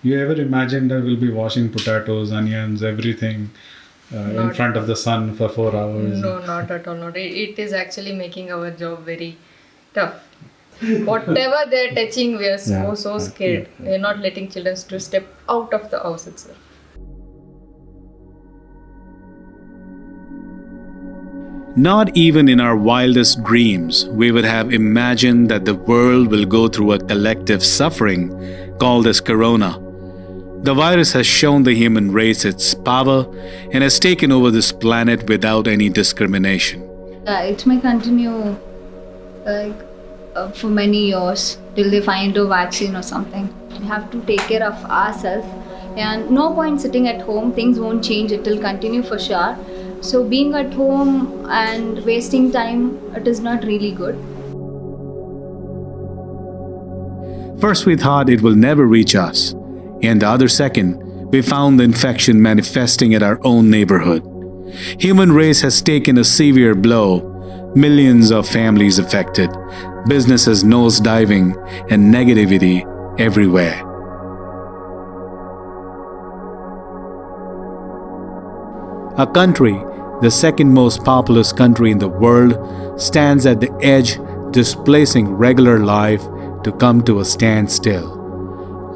You ever imagine that we'll be washing potatoes, onions, everything in Not, front of the sun for 4 hours? no, not at all. Not. It is actually making our job very tough. Whatever they're touching, we are so scared. Yeah. We're not letting children to step out of the house itself. Not even in our wildest dreams we would have imagined that the world will go through a collective suffering called as corona. The virus has shown the human race its power and has taken over this planet without any discrimination. It may continue like for many years till they find a vaccine or something. We have to take care of ourselves, and no point sitting at home. Things won't change. It will continue for sure. So being at home and wasting time, it is not really good. First, we thought it will never reach us, and the other second, we found the infection manifesting at our own neighborhood. Human race has taken a severe blow. Millions of families affected, businesses nosediving, and negativity everywhere. A country, the second most populous country in the world, stands at the edge, displacing regular life to come to a standstill.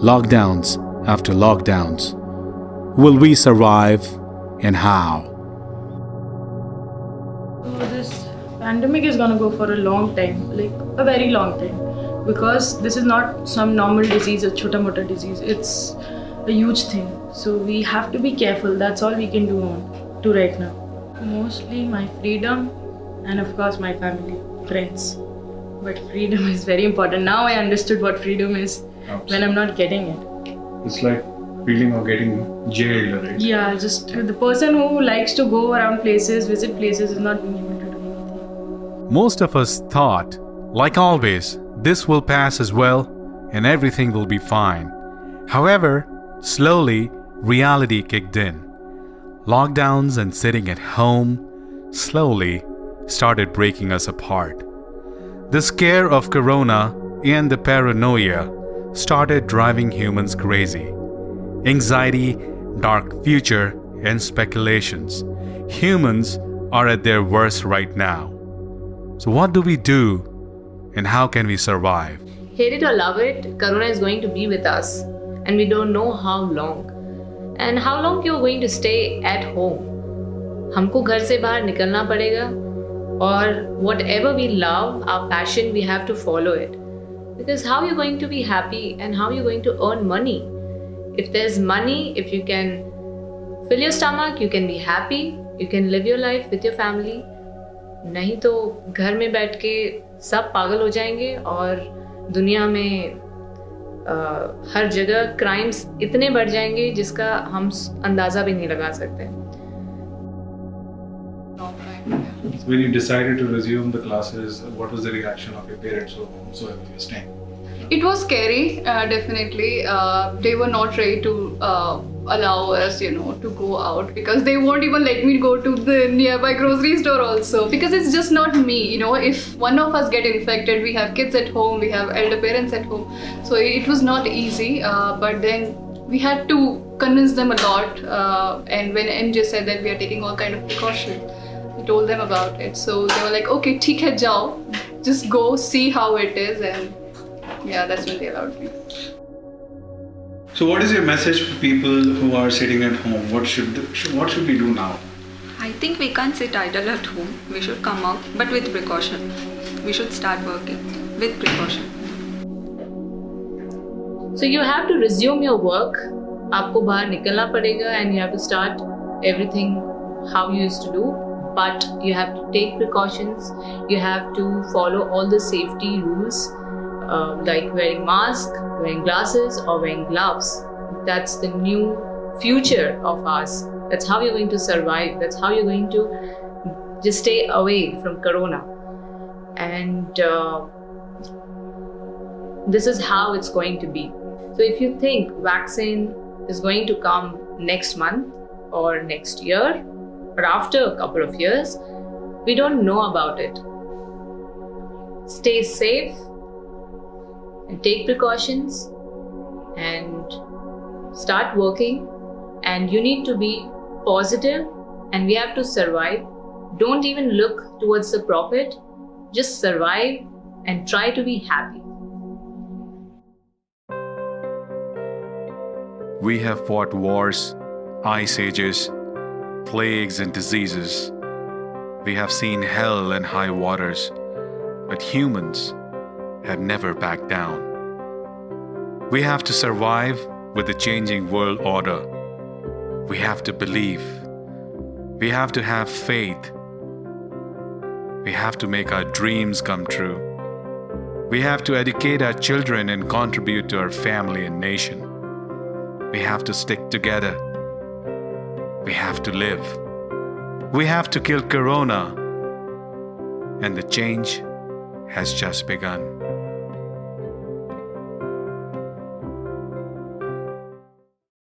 Lockdowns after lockdowns. Will we survive, and how? So this pandemic is gonna go for a long time, like a very long time, because this is not some normal disease or chota mota disease. It's a huge thing. So we have to be careful. That's all we can do right now. Mostly my freedom, and of course my family, friends. But freedom is very important. Now I understood what freedom is when I'm not getting it. It's like feeling of getting jailed, right? Yeah, just the person who likes to go around places, visit places, is not being able to do anything. Most of us thought, like always, this will pass as well and everything will be fine. However, slowly, reality kicked in. Lockdowns and sitting at home slowly started breaking us apart. The scare of corona and the paranoia started driving humans crazy. Anxiety, dark future, and speculations. Humans are at their worst right now. So what do we do and how can we survive? Hate it or love it, Corona is going to be with us and we don't know how long. And how long you're going to stay at home. हमको घर से बाहर निकलना पड़ेगा और whatever we love, our passion, we have to follow it. Because how are you going to be happy and how are you going to earn money? If there's money, if you can fill your stomach, you can be happy, you can live your life with your family. नहीं तो घर में बैठ के सब पागल हो जाएंगे और दुनिया में हर जगह क्राइम्स इतने बढ़ जाएंगे जिसका हम अंदाजा भी नहीं लगा सकते. When you decided to resume the classes, what was the reaction of your parents or whomsoever you were staying? It was scary, definitely. They were not ready to allow us, to go out, because they won't even let me go to the nearby grocery store also, because it's just not me. If one of us get infected, we have kids at home, we have elder parents at home, so it was not easy. But then we had to convince them a lot, and when NJ said that we are taking all kind of precautions, we told them about it. So they were like, okay, theek hai, jao, just go see how it is. And yeah, that's when they allowed me. So what is your message for people who are sitting at home? What should we do now? I think we can't sit idle at home. We should come out, but with precaution. We should start working with precaution. So you have to resume your work. आपको बाहर निकलना पड़ेगा and you have to start everything how you used to do. But you have to take precautions. You have to follow all the safety rules, like wearing mask, wearing glasses, or wearing gloves. That's the new future of us. That's how you're going to survive. That's how you're going to just stay away from corona. And this is how it's going to be. So if you think vaccine is going to come next month or next year or after a couple of years, we don't know about it. Stay safe and take precautions and start working, and you need to be positive, and we have to survive. Don't even look towards the profit, just survive and try to be happy. We have fought wars, ice ages, plagues and diseases. We have seen hell and high waters, but humans have never backed down. We have to survive with the changing world order. We have to believe. We have to have faith. We have to make our dreams come true. We have to educate our children and contribute to our family and nation. We have to stick together. We have to live. We have to kill Corona. And the change has just begun.